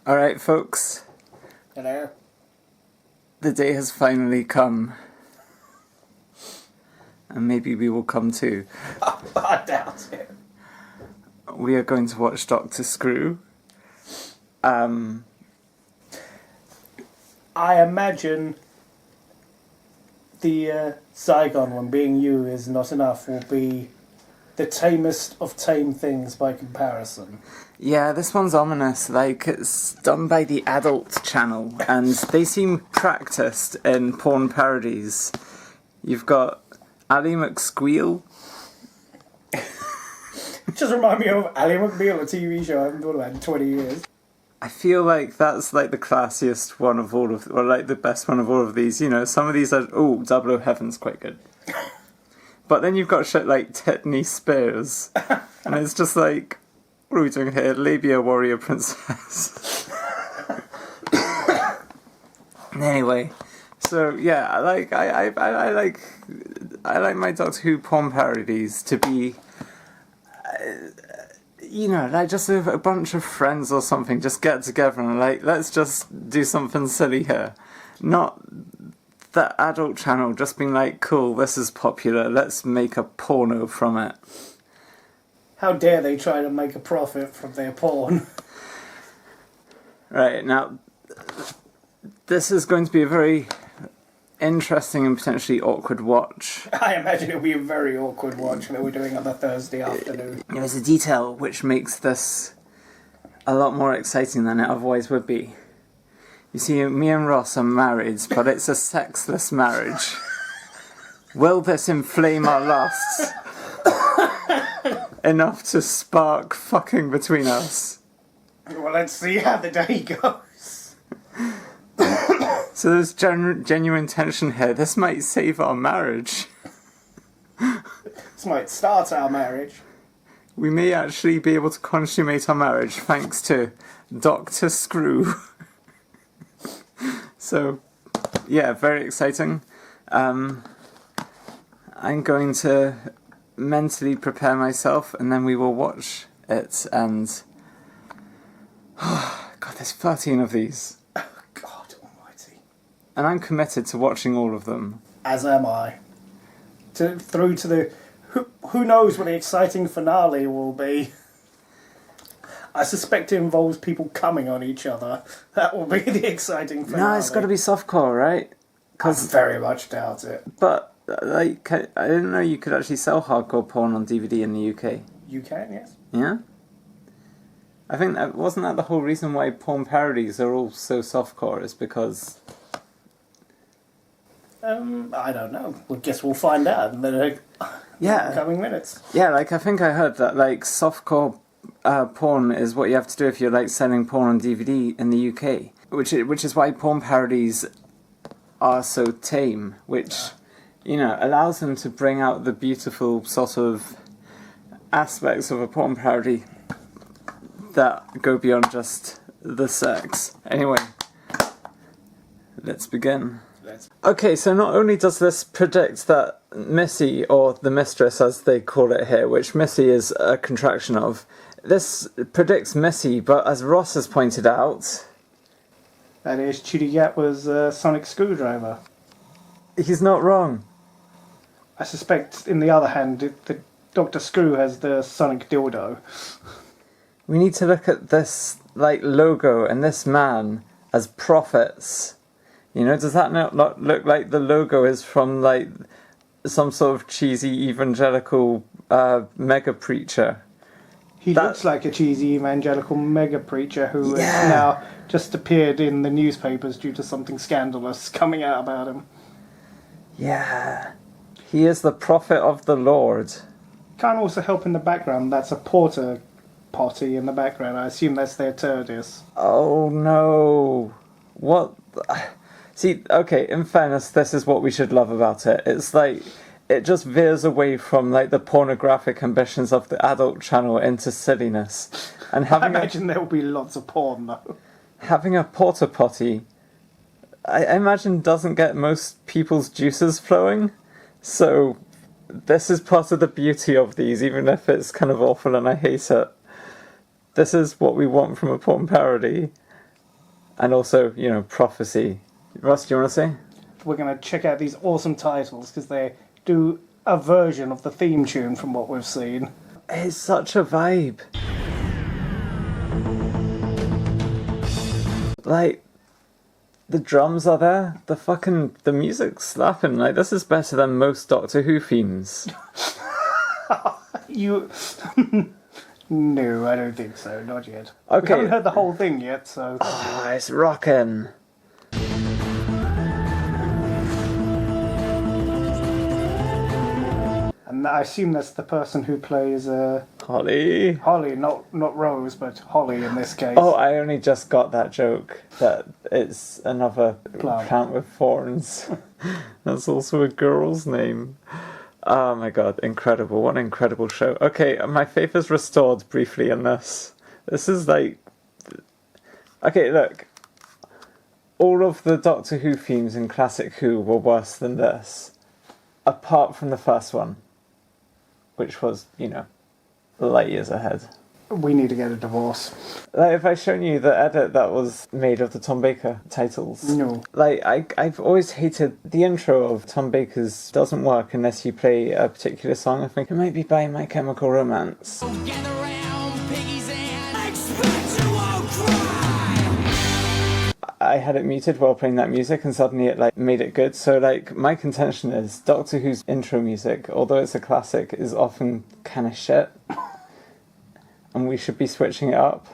Alright, folks. Hello. The day has finally come. And maybe we will come too. I doubt it. We are going to watch Dr. Screw. I imagine the Zygon one, being you is not enough, will be the tamest of tame things by comparison. Yeah, this one's ominous. Like, it's done by the Adult channel, and they seem practiced in porn parodies. You've got Ally McSqueal. Just remind me of Ally McBeal, a TV show I haven't thought about in 20 years. I feel like that's like the classiest one of all of, or like the best one of all of these. You know, some of these are, Double O Heaven's quite good. But then you've got shit like Titney Spears, and it's just like, what are we doing here? Labia Warrior Princess. Anyway, so yeah, I like my Doctor Who porn parodies to be, you know, like just a bunch of friends or something just get together and like, let's just do something silly here. Not the Adult channel just being like, cool, this is popular, let's make a porno from it. How dare they try to make a profit from their porn? Right, now, this is going to be a very interesting and potentially awkward watch. I imagine it'll be a very awkward watch that we're doing on a Thursday afternoon. There's a detail which makes this a lot more exciting than it otherwise would be. You see, me and Ross are married, but it's a sexless marriage. Will this inflame our lusts enough to spark fucking between us? Well, let's see how the day goes. So there's genuine tension here. This might save our marriage. This might start our marriage. We may actually be able to consummate our marriage thanks to Dr. Screw. So, yeah, very exciting. I'm going to mentally prepare myself and then we will watch it and... God, there's 13 of these. Oh, God almighty. And I'm committed to watching all of them. As am I. Through to the... Who knows what the exciting finale will be. I suspect it involves people coming on each other. That will be the exciting finale. No, it's got to be softcore, right? I very much doubt it. But, like, I didn't know you could actually sell hardcore porn on DVD in the UK. You can, yes. Yeah? I think that wasn't that the whole reason why porn parodies are all so softcore, is because... I don't know. Well, guess we'll find out in the coming minutes. Yeah, like, I think I heard that, like, softcore porn is what you have to do if you're, like, selling porn on DVD in the UK. Which is why porn parodies are so tame, which, you know, allows them to bring out the beautiful sort of aspects of a porn parody that go beyond just the sex. Anyway, let's begin. Okay, so not only does this predict that Missy, or the mistress as they call it here, which Missy is a contraction of, this predicts Missy, but as Ross has pointed out... That is, Chudi Gatwa's sonic screwdriver. He's not wrong. I suspect, in the other hand, the Dr. Screw has the sonic dildo. We need to look at this, like, logo and this man as prophets. You know, does that not look like the logo is from, like, some sort of cheesy evangelical mega preacher? He looks like a cheesy evangelical mega preacher who has now just appeared in the newspapers due to something scandalous coming out about him. Yeah. He is the prophet of the Lord. Can't also help in the background, that's a porter potty in the background. I assume that's their TARDIS. Oh no. What? See, okay, in fairness, this is what we should love about it. It's like, it just veers away from, like, the pornographic ambitions of the Adult channel into silliness. And I imagine there will be lots of porn, though. Having a porta potty, I imagine, doesn't get most people's juices flowing. So, this is part of the beauty of these, even if it's kind of awful and I hate it. This is what we want from a porn parody. And also, you know, prophecy. Ross, do you want to say? We're going to check out these awesome titles because they do a version of the theme tune from what we've seen. It's such a vibe. Like, the drums are there, the music's slapping. Like, this is better than most Doctor Who themes. You... No, I don't think so, not yet. Okay. We haven't heard the whole thing yet, so... Oh, it's rocking. And I assume that's the person who plays... Holly. Holly, not Rose, but Holly in this case. Oh, I only just got that joke. That it's another Plant. plant with thorns. That's also a girl's name. Oh my god, incredible. What an incredible show. Okay, my faith is restored briefly in this. This is like... Okay, look. All of the Doctor Who themes in Classic Who were worse than this. Apart from the first one. Which was, you know, light years ahead. We need to get a divorce. Like, if I shown you the edit that was made of the Tom Baker titles. No. Like, I've always hated the intro of Tom Baker's doesn't work unless you play a particular song. I think it might be by My Chemical Romance. Get around, piggies, and I expect you won't cry. I had it muted while playing that music and suddenly it like made it good. So like my contention is Doctor Who's intro music, although it's a classic, is often kind of shit. And we should be switching it up.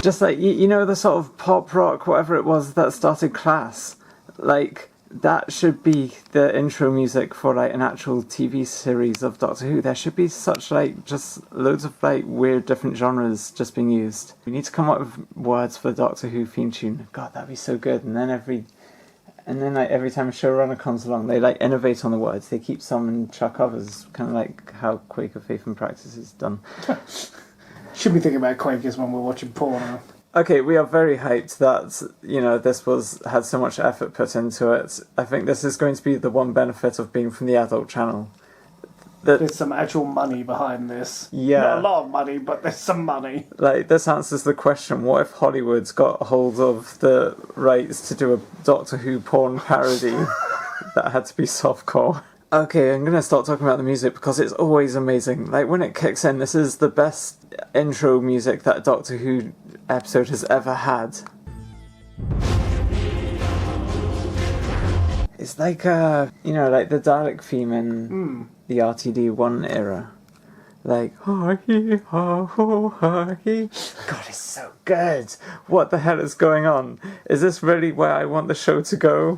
Just like, you know, the sort of pop rock, whatever it was that started Class. Like, that should be the intro music for like an actual TV series of Doctor Who. There should be such like, just loads of like weird different genres just being used. We need to come up with words for the Doctor Who theme tune. God, that'd be so good. And then like every time a showrunner comes along, they like innovate on the words. They keep some and chuck others, kind of like how Quaker Faith and Practice is done. Should be thinking about Quakers when we're watching porno. Okay, we are very hyped that, you know, this had so much effort put into it. I think this is going to be the one benefit of being from the adult channel. There's some actual money behind this. Yeah. Not a lot of money, but there's some money. Like, this answers the question, what if Hollywood's got hold of the rights to do a Doctor Who porn parody that had to be softcore? Okay, I'm going to start talking about the music because it's always amazing. Like, when it kicks in, this is the best intro music that a Doctor Who episode has ever had. It's like, you know, like the Dalek theme in the RTD1 era. Like, ha-hee, ha-ho, ha-hee. God, it's so good. What the hell is going on? Is this really where I want the show to go?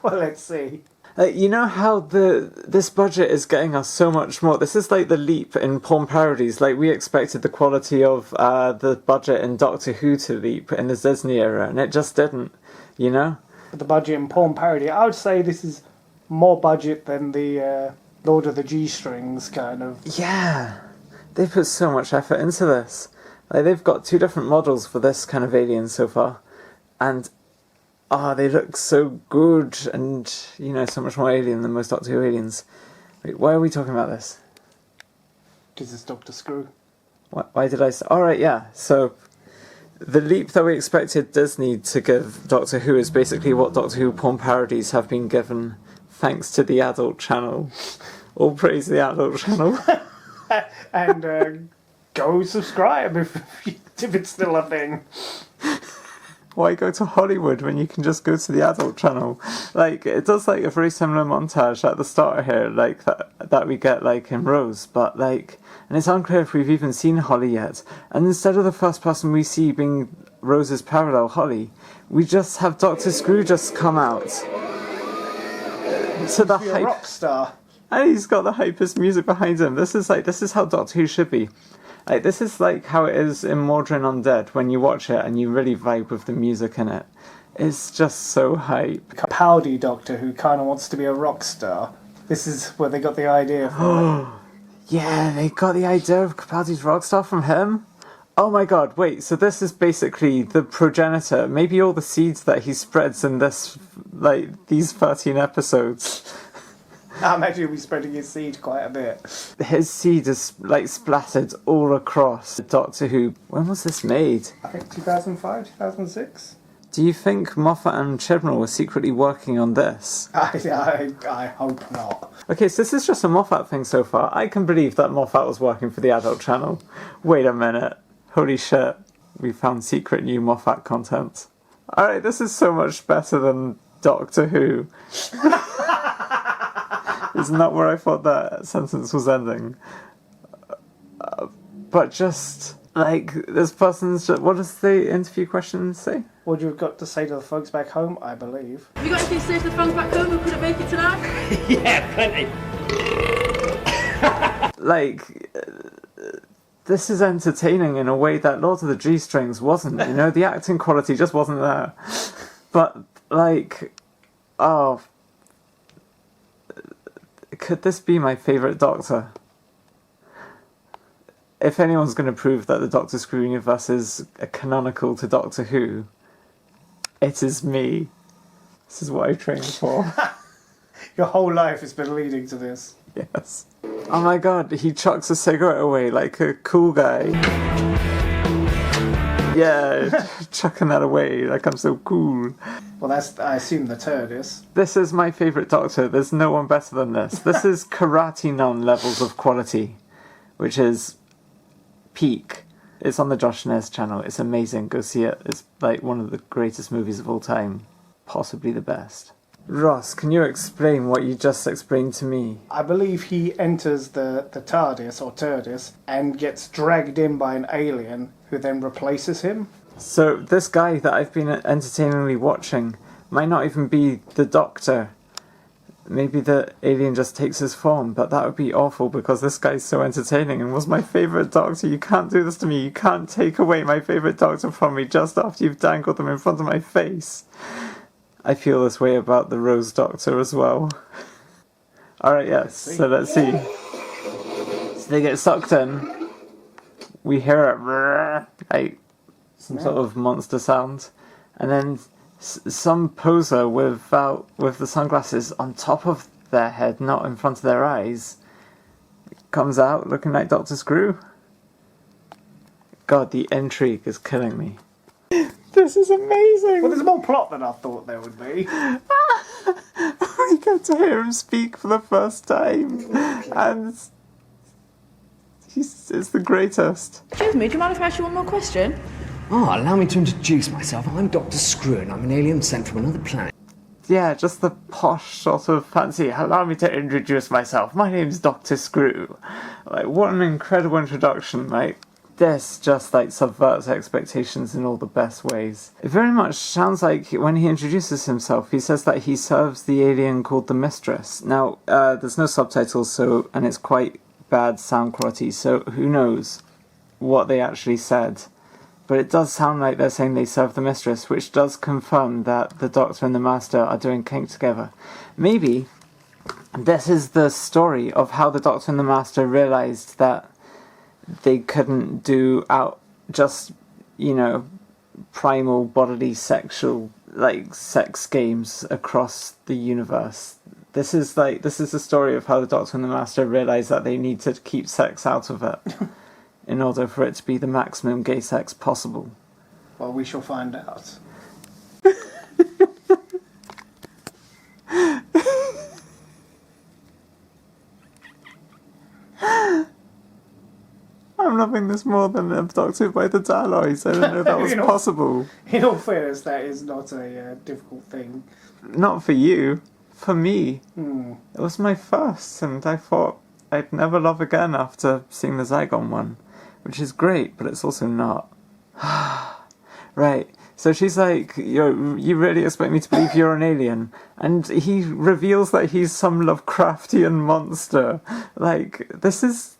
Well, let's see. You know how this budget is getting us so much more. This is like the leap in porn parodies. Like, we expected the quality of the budget in Doctor Who to leap in the Disney era, and it just didn't, you know? But the budget in porn parody, I would say this is more budget than the Lord of the G-Strings kind of. Yeah, they put so much effort into this. Like, they've got two different models for this kind of alien so far, and they look so good, and, you know, so much more alien than most Doctor Who aliens. Wait, why are we talking about this? This is Dr. Screw. Why did I say... Alright, yeah, so the leap that we expected Disney to give Doctor Who is basically what Doctor Who porn parodies have been given thanks to the adult channel. All praise the adult channel. And go subscribe if it's still a thing. Why go to Hollywood when you can just go to the adult channel? Like, it does like a very similar montage at the start here, like that we get like in Rose, but like, and it's unclear if we've even seen Holly yet. And instead of the first person we see being Rose's parallel, Holly, we just have Dr. Screw just come out to the Be a rock star. and he's got the hypest music behind him. This is how Doctor Who should be. Like, this is like how it is in Mordrin Undead when you watch it and you really vibe with the music in it. It's just so hype. Capaldi Doctor who kind of wants to be a rock star. This is where they got the idea from. Yeah, they got the idea of Capaldi's Rockstar from him? Oh my god, wait, so this is basically the progenitor, maybe all the seeds that he spreads in this, like, these 13 episodes. I imagine he'll be spreading his seed quite a bit. His seed is like splattered all across Doctor Who. When was this made? I think 2005, 2006. Do you think Moffat and Chibnall were secretly working on this? I hope not. Okay, so this is just a Moffat thing so far. I can believe that Moffat was working for the adult channel. Wait a minute. Holy shit. We found secret new Moffat content. Alright, this is so much better than Doctor Who. It's not where I thought that sentence was ending. But just, like, this person's just... What does the interview question say? What you've got to say to the folks back home, I believe. Have you got anything to say to the fans back home who couldn't make it tonight? Yeah, plenty. Like, this is entertaining in a way that Lord of the G-Strings wasn't, you know? The acting quality just wasn't there. But, like, oh... Could this be my favourite Doctor? If anyone's going to prove that the Doctor Screw universe is canonical to Doctor Who, it is me. This is what I trained for. Your whole life has been leading to this. Yes. Oh my god, he chucks a cigarette away like a cool guy. Yeah, chucking that away like I'm so cool. Well, that's, I assume, the TARDIS. This is my favourite Doctor. There's no one better than this. This is Karate Non levels of quality, which is peak. It's on the Josh Nez channel. It's amazing. Go see it. It's like one of the greatest movies of all time. Possibly the best. Ross, can you explain what you just explained to me? I believe he enters the TARDIS, or TARDIS, and gets dragged in by an alien who then replaces him. So this guy that I've been entertainingly watching might not even be the Doctor. Maybe the alien just takes his form, but that would be awful because this guy's so entertaining and was my favourite Doctor. You can't do this to me. You can't take away my favourite Doctor from me just after you've dangled them in front of my face. I feel this way about the Rose Doctor as well. Alright, yes, so let's see. So they get sucked in. We hear it, like some sort of monster sound. And then some poser with the sunglasses on top of their head, not in front of their eyes, comes out looking like Dr. Screw. God, the intrigue is killing me. This is amazing! Well, there's more plot than I thought there would be. We get to hear him speak for the first time, and it's the greatest. Excuse me, do you mind if I ask you one more question? Oh, allow me to introduce myself. I'm Dr. Screw and I'm an alien sent from another planet. Yeah, just the posh sort of fancy. Allow me to introduce myself. My name's Dr. Screw. Like, what an incredible introduction, like. This just like subverts expectations in all the best ways. It very much sounds like when he introduces himself, he says that he serves the alien called the Mistress. Now, there's no subtitles, and it's quite bad sound quality, so who knows what they actually said. But it does sound like they're saying they serve the Mistress, which does confirm that the Doctor and the Master are doing kink together. Maybe this is the story of how the Doctor and the Master realised that they couldn't do out just, primal bodily sexual, sex games across the universe. This is the story of how the Doctor and the Master realised that they need to keep sex out of it in order for it to be the maximum gay sex possible. Well, we shall find out. I'm loving this more than Abducted by the Daloids. I didn't know that was possible. In all fairness, that is not a difficult thing. Not for you. For me. Mm. It was my first, and I thought I'd never love again after seeing the Zygon one. Which is great, but it's also not. Right. So she's like, you really expect me to believe you're an alien? And he reveals that he's some Lovecraftian monster. Like, this is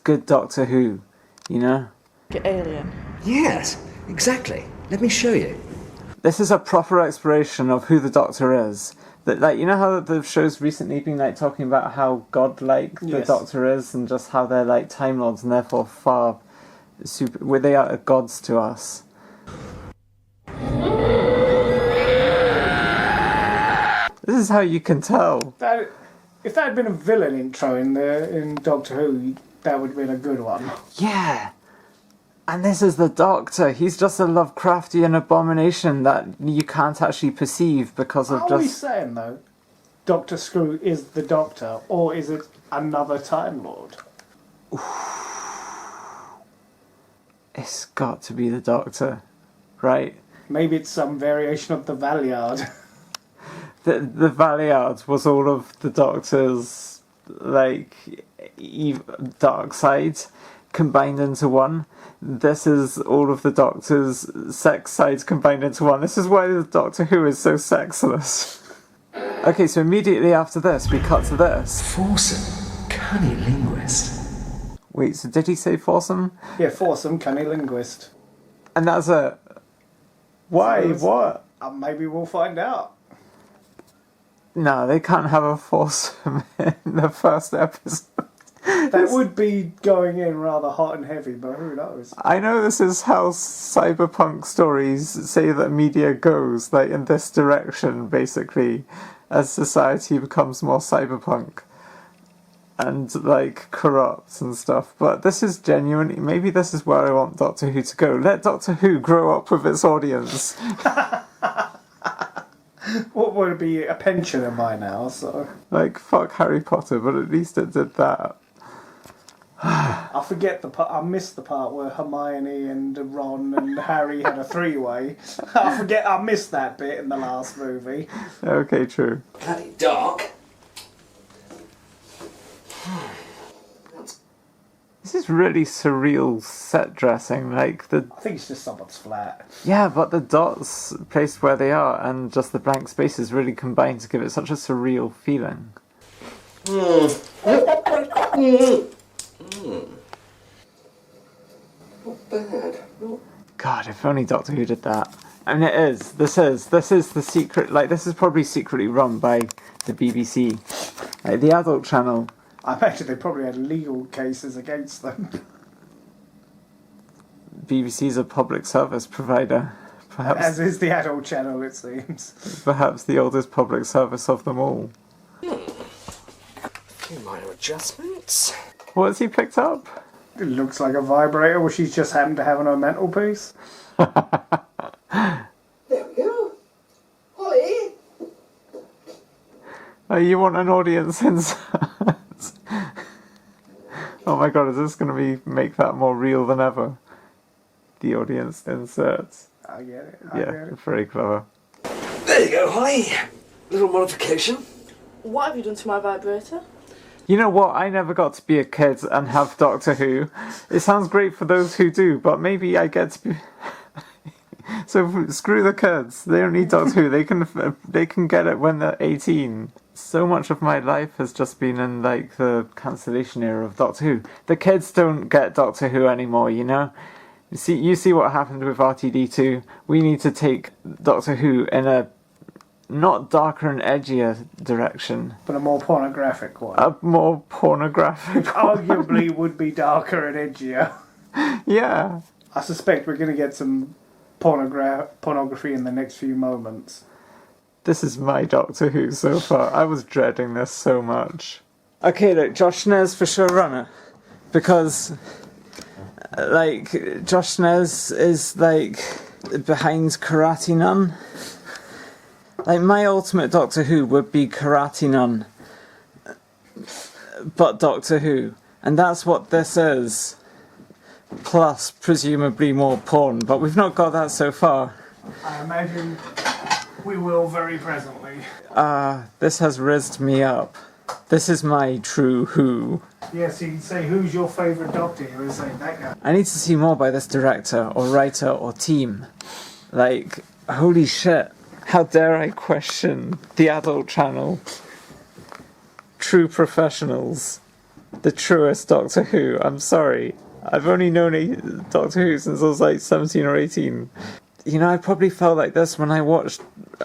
good Doctor Who, Alien. Yes, exactly. Let me show you. This is a proper exploration of who the Doctor is. That, you know how the show's recently been talking about how godlike the Yes. Doctor is, and just how they're Time Lords and therefore far super. They are gods to us. This is how you can tell. If that had been a villain intro in Doctor Who, that would have been a good one. Yeah. And this is the Doctor. He's just a Lovecraftian abomination that you can't actually perceive because of Are we saying, though, Dr. Screw is the Doctor, or is it another Time Lord? It's got to be the Doctor, right? Maybe it's some variation of the Valiard. The Valiard was all of the Doctor's, like, dark side combined into one. This is all of the Doctor's sex sides combined into one. This is why the Doctor Who is so sexless. Okay, so immediately after this, we cut to this. Foursome, cunning linguist. Wait, so did he say foursome? Yeah, foursome, cunning linguist. And that's it. Why? What? Maybe we'll find out. No, they can't have a foursome in the first episode. That would be going in rather hot and heavy, but who knows? I know this is how cyberpunk stories say that media goes, like in this direction, basically, as society becomes more cyberpunk and like corrupt and stuff. But this is genuinely, maybe this is where I want Doctor Who to go. Let Doctor Who grow up with its audience. What would it be? A pensioner by now, so. Like, fuck Harry Potter, but at least it did that. I forget the part. I missed the part where Hermione and Ron and Harry had a three-way. I missed that bit in the last movie. Okay, true. Bloody dark. This is really surreal set dressing, like the... I think it's just someone's flat. Yeah, but the dots placed where they are and just the blank spaces really combine to give it such a surreal feeling. Not bad. God, if only Doctor Who did that. I mean, it is. This is the secret. Like, this is probably secretly run by the BBC, like the adult channel. I imagine they probably had legal cases against them. BBC's a public service provider, perhaps. As is the adult channel, it seems. Perhaps the oldest public service of them all. A few minor adjustments. What has he picked up? It looks like a vibrator, which she's just happened to have on her mantelpiece. There we go. Holly. Oh, you want an audience insert? Oh my god, is this going to be make that more real than ever? The audience inserts. I get it. Yeah, very clever. There you go, Holly. Little modification. What have you done to my vibrator? You know what? I never got to be a kid and have Doctor Who. It sounds great for those who do, but maybe I get to be... So screw the kids. They don't need Doctor Who. They can get it when they're 18. So much of my life has just been in like the cancellation era of Doctor Who. The kids don't get Doctor Who anymore, you know? You see what happened with RTD2. We need to take Doctor Who in a not darker and edgier direction. But a more pornographic one. A more pornographic one. Arguably would be darker and edgier. Yeah. I suspect we're going to get some pornography in the next few moments. This is my Doctor Who so far. I was dreading this so much. Okay, look, Josh Schneer's for showrunner. Because, like, Josh Schneer's is, like, behind Karate Nun. Like, my ultimate Doctor Who would be Karate Nun. But Doctor Who. And that's what this is. Plus, presumably more porn, but we've not got that so far. I imagine we will very presently. This has rizzed me up. This is my true Who. Yes, you can say, who's your favourite Doctor? You would say that guy. I need to see more by this director, or writer, or team. Like, holy shit. How dare I question the adult channel? True professionals. The truest Doctor Who. I'm sorry. I've only known Doctor Who since I was like 17 or 18. You know, I probably felt like this when I watched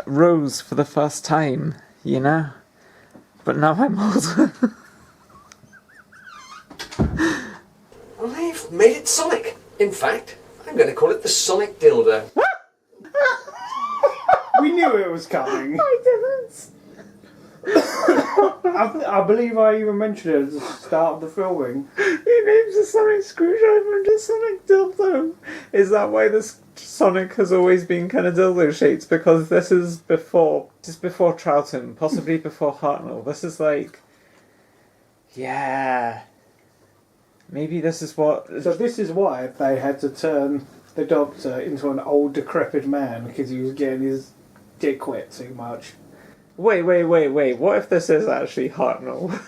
Rose for the first time, you know? But now I'm older. I've made it Sonic. In fact, I'm going to call it the Sonic Dildo. We knew it was coming. I didn't. I believe I even mentioned it at the start of the filming. He names the Sonic screwdriver into Sonic dildo. Is that why this Sonic has always been kind of dildo shaped? Because this is before Troughton, possibly before Hartnell. This is like, yeah, maybe this is what. So this is why they had to turn the Doctor into an old decrepit man, because he was getting his dick wet too much. Wait. What if this is actually Hartnell?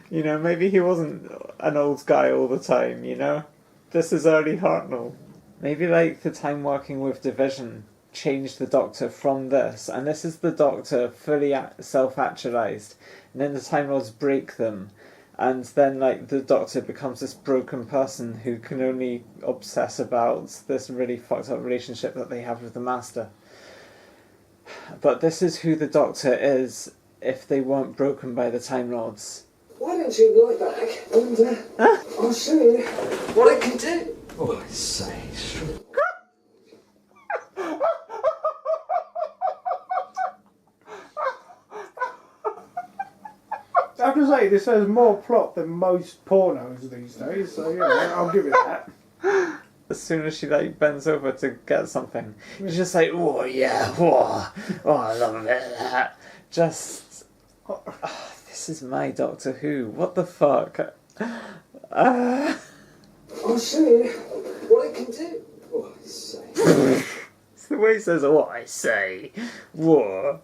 You know, maybe he wasn't an old guy all the time, you know? This is early Hartnell. Maybe, like, the time working with Division changed the Doctor from this, and this is the Doctor fully self-actualized, and then the Time Lords break them, and then, like, the Doctor becomes this broken person who can only obsess about this really fucked up relationship that they have with the Master. But this is who the Doctor is if they weren't broken by the Time Lords. Why don't you lie back and I'll show you what I can do. Oh, I say, I have to say, this has more plot than most pornos these days, so yeah, I'll give it that. As soon as she like bends over to get something, she's just like, oh yeah, oh I love it. Just, this is my Doctor Who. What the fuck? I'll show you what I can do. Oh, I say. It's the way he says, "Oh, I say." Whoa.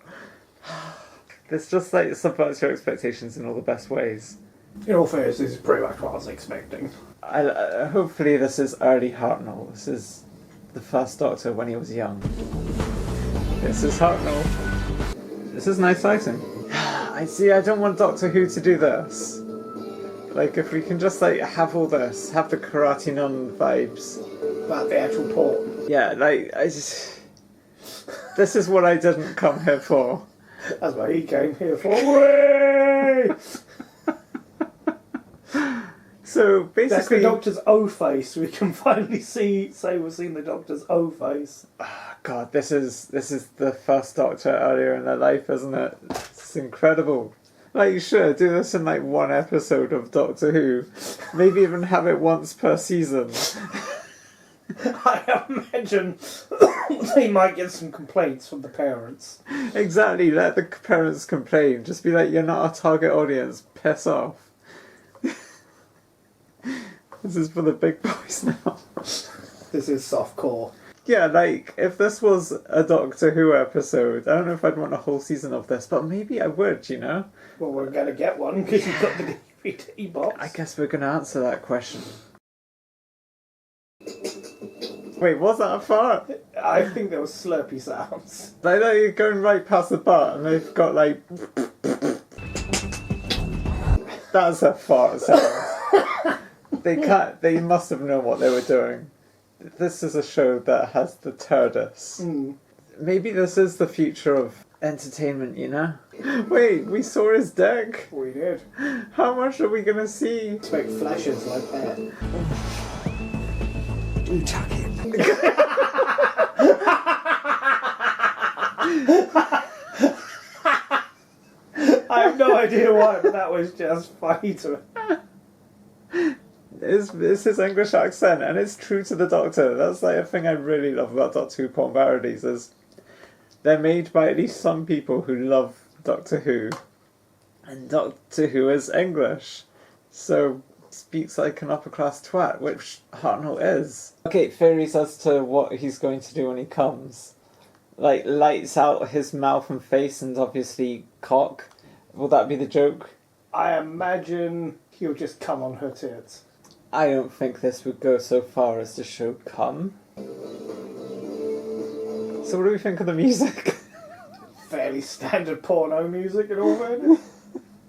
It's just like subverts your expectations in all the best ways. In all fairness, this is pretty much what I was expecting. Hopefully this is early Hartnell. This is the first Doctor when he was young. This is Hartnell. This is nice lighting. I see, I don't want Doctor Who to do this. Like, if we can just, like, have all this, have the Karate Nun vibes. About the actual porn. Yeah, like, I just... This is what I didn't come here for. That's what he came here for. Way! So basically, that's the Doctor's O face. We can finally say we've seen the Doctor's O face. God, this is the first Doctor earlier in their life, isn't it? It's incredible. Like, sure, do this in like one episode of Doctor Who, maybe even have it once per season. I imagine they might get some complaints from the parents. Exactly, let the parents complain. Just be like, you're not our target audience. Piss off. This is for the big boys now. This is softcore. Yeah, like, if this was a Doctor Who episode, I don't know if I'd want a whole season of this, but maybe I would, you know? Well, we're going to get one, because you've got the DVD box. I guess we're going to answer that question. Wait, was that a fart? I think there was slurpy sounds. Like, you're going right past the bar, and they've got, like... That's a fart sound. They must have known what they were doing. This is a show that has the TARDIS. Maybe this is the future of entertainment, you know? Wait, we saw his dick? We did. How much are we gonna see? Expect flashes like that. Do tuck it. I have no idea why, but that was just funny to me. It's his English accent, and it's true to the Doctor. That's like a thing I really love about Doctor Who porn parodies, is they're made by at least some people who love Doctor Who, and Doctor Who is English, so speaks like an upper class twat, which Hartnell is. Okay, theories as to what he's going to do when he comes. Like, lights out his mouth and face, and obviously cock. Will that be the joke? I imagine he'll just come on her tits. I don't think this would go so far as to show cum. So what do we think of the music? Fairly standard porno music and all that.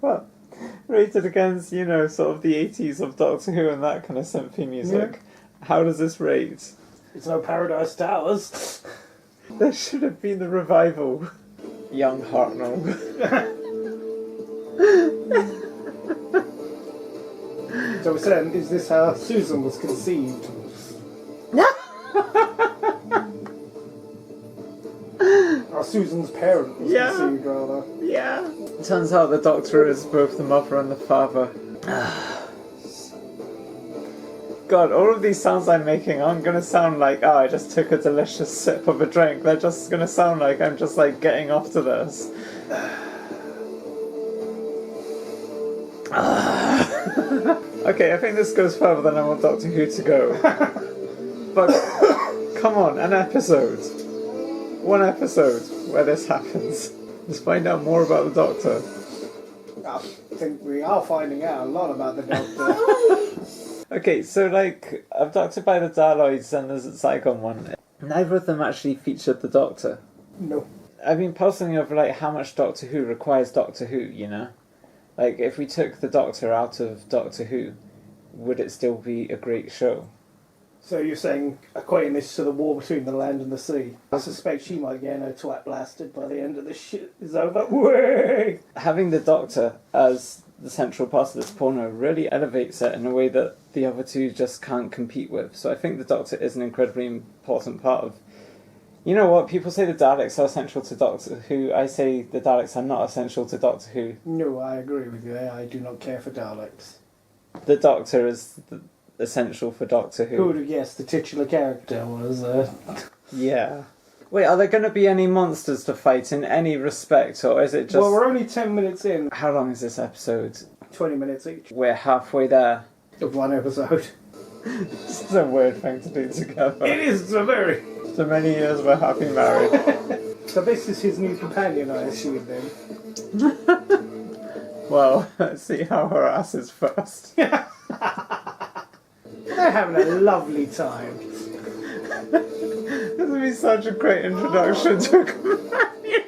Well, rated against, you know, sort of the 80s of Doctor Who and that kind of synthy music. Yeah. How does this rate? It's no Paradise Towers. There should have been the revival. Young Hartnell. So we're saying, is this how Susan was conceived? Or Susan's parent was Yeah. conceived, rather. Yeah. Turns out the Doctor is both the mother and the father. God, all of these sounds I'm making aren't going to sound like, oh, I just took a delicious sip of a drink. They're just going to sound like I'm just, like, getting off to this. Okay, I think this goes further than I want Doctor Who to go. But, come on, an episode. One episode where this happens. Let's find out more about the Doctor. I think we are finding out a lot about the Doctor. Okay, so like, Abducted by the Daloids and the Zygon one, neither of them actually featured the Doctor. No. I've been posting of like how much Doctor Who requires Doctor Who, you know? Like, if we took the Doctor out of Doctor Who, would it still be a great show? So you're saying, equating this to the war between the land and the sea. I suspect she might get her twat blasted by the end of this shit is over. Way! Having the Doctor as the central part of this porno really elevates it in a way that the other two just can't compete with. So I think the Doctor is an incredibly important part of... You know what? People say the Daleks are essential to Doctor Who. I say the Daleks are not essential to Doctor Who. No, I agree with you. I do not care for Daleks. The Doctor is essential for Doctor Who. Who would have guessed the titular character was... Yeah. Wait, are there going to be any monsters to fight in any respect, or is it just... Well, we're only 10 minutes in. How long is this episode? 20 minutes each. We're halfway there. Of one episode. This is a weird thing to do together. It is a very... So many years we're happy married. So this is his new companion, I assume, then. Well, let's see how her ass is first. They're having a lovely time. This would be such a great introduction to a companion.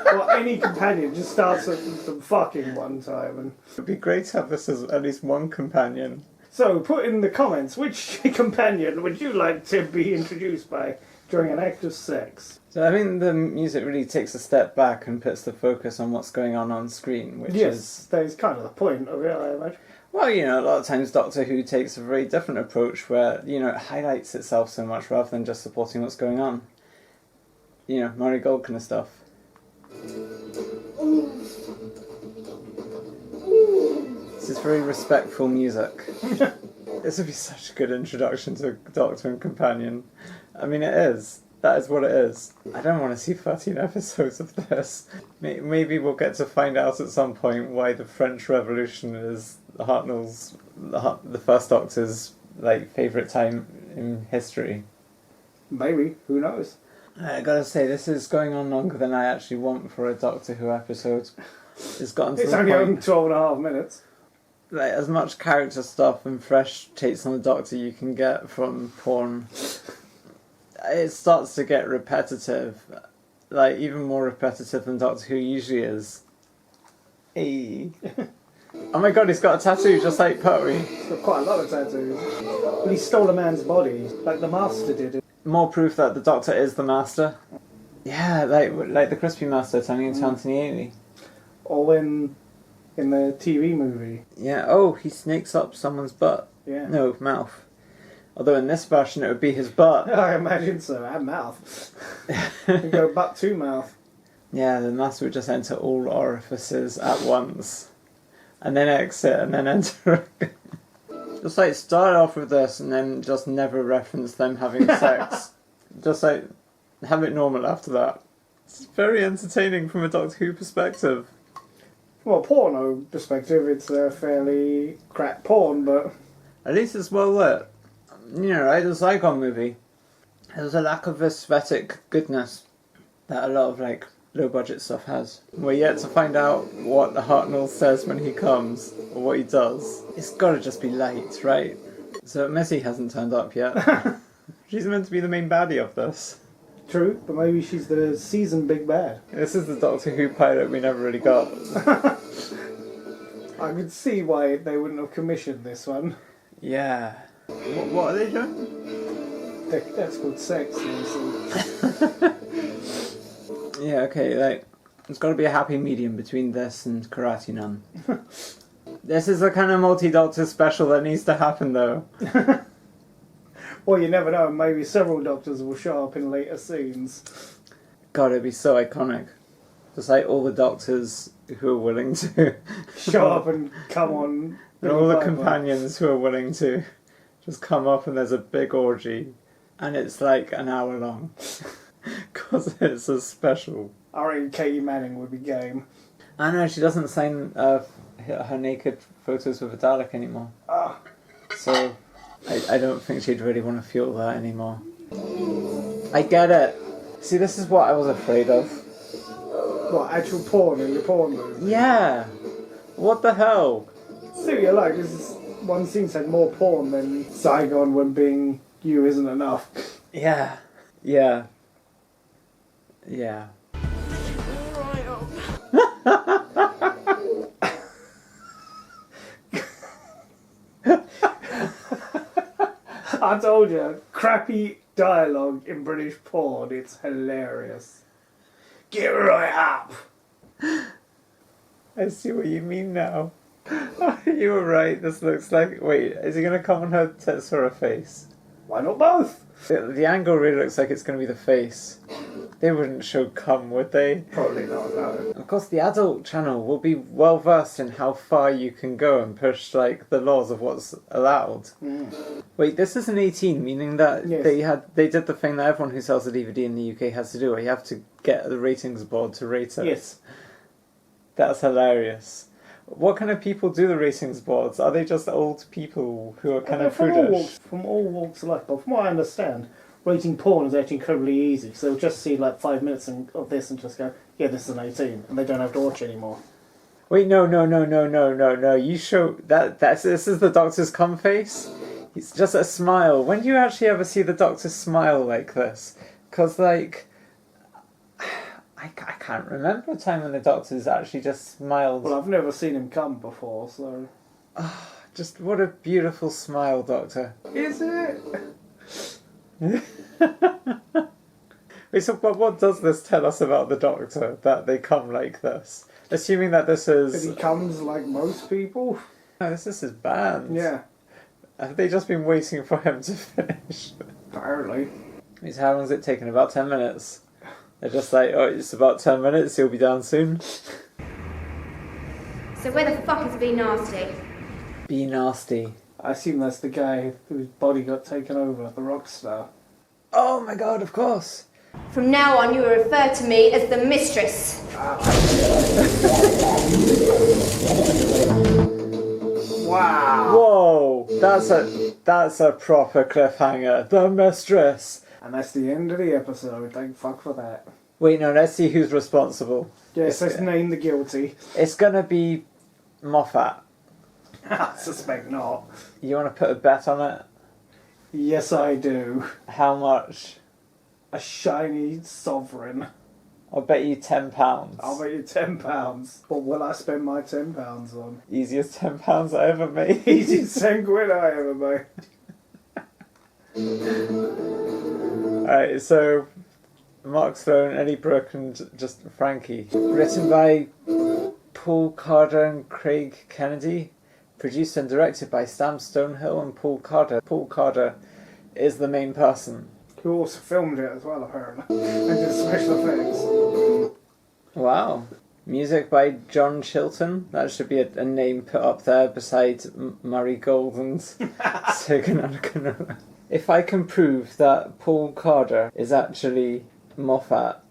Well, any companion just starts with them fucking one time. And It would be great to have this as at least one companion. so, put in the comments, which companion would you like to be introduced by during an act of sex? So I think the music really takes a step back and puts the focus on what's going on screen, which is... that is kind of the point of it, I imagine. Well, you know, a lot of times Doctor Who takes a very different approach where, you know, it highlights itself so much rather than just supporting what's going on. You know, Murray Gold kind of stuff. This is very respectful music. This would be such a good introduction to Doctor and Companion. I mean, it is. That is what it is. I don't want to see 13 episodes of this. Maybe we'll get to find out at some point why the French Revolution is Hartnell's, the first Doctor's, like, favourite time in history. Maybe, who knows? I gotta say, this is going on longer than I actually want for a Doctor Who episode. It's gotten to It's the only on point... 12 and a half minutes. Like, as much character stuff and fresh takes on the Doctor you can get from porn, it starts to get repetitive. Like, even more repetitive than Doctor Who usually is. Hey. Oh my god, he's got a tattoo just like Poe. He's got quite a lot of tattoos. But he stole a man's body, like the Master did. More proof that the Doctor is the Master. Yeah, like the Crispy Master turning into Anthony Ailey. Or in the TV movie. Yeah, oh, he snakes up someone's butt. Yeah. No, mouth. Although in this version it would be his butt. I imagine so. And mouth. You go butt to mouth. Yeah, the Master would just enter all orifices at once. And then exit, and then enter again. Just like start off with this and then just never reference them having sex. Just like have it normal after that. It's very entertaining from a Doctor Who perspective. Well, porno perspective, it's a fairly crap porn, but... At least it's well lit. You know, right? The Zygon movie. There's a lack of aesthetic goodness that a lot of like low budget stuff has. We're yet to find out what the Hartnell says when he comes, or what he does. It's gotta just be light, right? So Missy hasn't turned up yet. She's meant to be the main baddie of this. True, but maybe she's the season big bad. This is the Doctor Who pilot we never really got. I could see why they wouldn't have commissioned this one. Yeah. What are they doing? That's called sex, so. Yeah, okay, like, there's got to be a happy medium between this and Karate Nun. This is the kind of multi-Doctor special that needs to happen, though. Well, you never know. Maybe several doctors will show up in later scenes. God, it'd be so iconic. Just like all the doctors who are willing to Show up and come on. and all the companions who are willing to just come up, and there's a big orgy, and it's like an hour long because it's a special. I reckon Katie Manning would be game. I know she doesn't sign her naked photos with a Dalek anymore, so I don't think she'd really want to feel that anymore. I get it. See, this is what I was afraid of. What, actual porn in the porn movie? Yeah. What the hell? See what you like. This is, one scene said more porn than Zygon when being you isn't enough. Yeah. Yeah. Yeah. I told you, crappy dialogue in British porn, it's hilarious. Get right up! I see what you mean now. You were right, this looks like... Wait, is he going to come on her tits or her face? Why not both? The angle really looks like it's going to be the face. They wouldn't show cum, would they? Probably not, no. Of course, the adult channel will be well versed in how far you can go and push, like, the laws of what's allowed. Wait, this is an 18, meaning that Yes. they did the thing that everyone who sells a DVD in the UK has to do, where you have to get the ratings board to rate it. Yes. That's hilarious. What kind of people do the ratings boards? Are they just old people who are kind of prudish? From all walks of life, but from what I understand, rating porn is actually incredibly easy, because they'll just see like 5 minutes of this and just go, yeah, this is an 18, and they don't have to watch it anymore. Wait, no. You show this is the Doctor's cum face? It's just a smile. When do you actually ever see the Doctor smile like this? Because, like, I can't remember a time when the Doctor's actually just smiled. Well, I've never seen him come before, so... Just what a beautiful smile, Doctor. Is it? Wait, so what does this tell us about the Doctor, that they come like this? Assuming that this That is... he comes like most people? No, this is his band. Yeah, Have they just been waiting for him to finish? apparently. How long has it taken? About 10 minutes. They're just like, oh, it's about 10 minutes, he'll be down soon. So where the fuck is Be Nasty? Be nasty. I assume that's the guy whose body got taken over, the rock star. Oh my god, of course. From now on, you will refer to me as the mistress. Wow! Whoa, that's a proper cliffhanger. The mistress. And that's the end of the episode, thank fuck for that. Wait, no, let's see who's responsible. Yes, let's name the guilty. It's gonna be Moffat. I suspect not. You want to put a bet on it? Yes, I do. How much? A shiny sovereign. I'll bet you £10. I'll bet you £10. What will I spend my £10 on? Easiest £10 I ever made. Easy 10 quid I ever made. Alright, so Mark Sloan, Eddie Brooke, and just Frankie. Written by Paul Carter and Craig Kennedy. Produced and directed by Sam Stonehill and Paul Carter. Paul Carter is the main person. Who also filmed it as well, apparently. And did special effects. Wow. Music by John Chilton. That should be a name put up there beside Murray Gold and Zygon. If I can prove that Paul Carter is actually Moffat,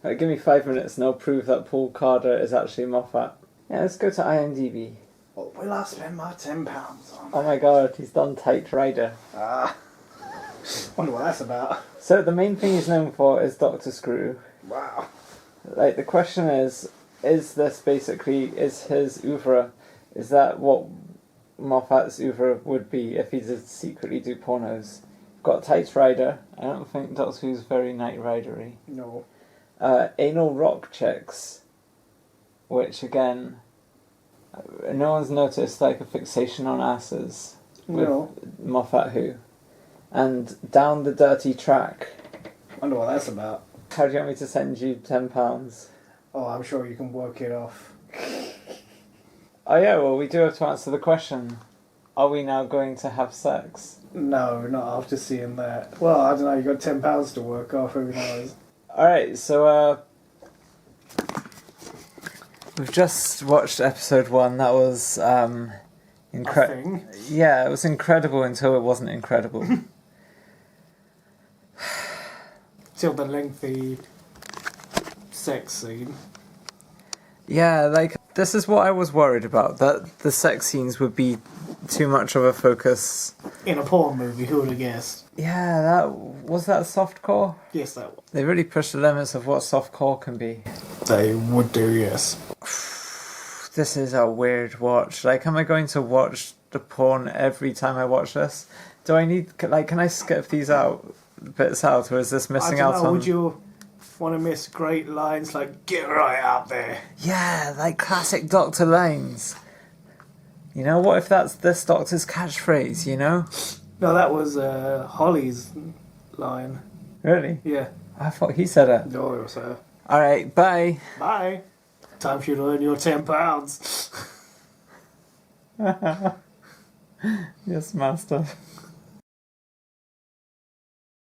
right, give me 5 minutes and I'll prove that Paul Carter is actually Moffat. Yeah, let's go to IMDb. What will I spend my £10 on? Oh my god, he's done Tight Rider. Wonder what that's about. So the main thing he's known for is Doctor Screw. Wow. Like, the question is this basically, is his oeuvre, is that what Moffat's oeuvre would be if he did secretly do pornos? Got Tight Rider. I don't think Doctor Who's very Knight Ridery. No. Anal Rock Chicks, which again, no one's noticed like a fixation on asses with No. Moffat Who. And Down the Dirty Track. Wonder what that's about. How do you want me to send you £10? Oh, I'm sure you can work it off. Oh yeah, well we do have to answer the question. are we now going to have sex? No, not after seeing that. Well, I don't know, you got £10 to work off, who knows? Alright, so we've just watched episode 1. That was incredible. Yeah, it was incredible until it wasn't incredible. Till the lengthy sex scene. Yeah, like, this is what I was worried about, that the sex scenes would be too much of a focus. In a porn movie, who would have guessed? Yeah, that softcore? Yes, that was. They really pushed the limits of what softcore can be. They would do, yes. This is a weird watch. Like, am I going to watch the porn every time I watch this? Do I need, like, can I skip these bits out, or is this missing out on... Would you want to miss great lines like, get right out there? Yeah, like classic Doctor lines. You know, what if that's this Doctor's catchphrase, you know? No, that was Holly's line. Really? Yeah. I thought he said it. No, it was her. Alright, bye. Bye. Time for you to earn your £10. Yes, master.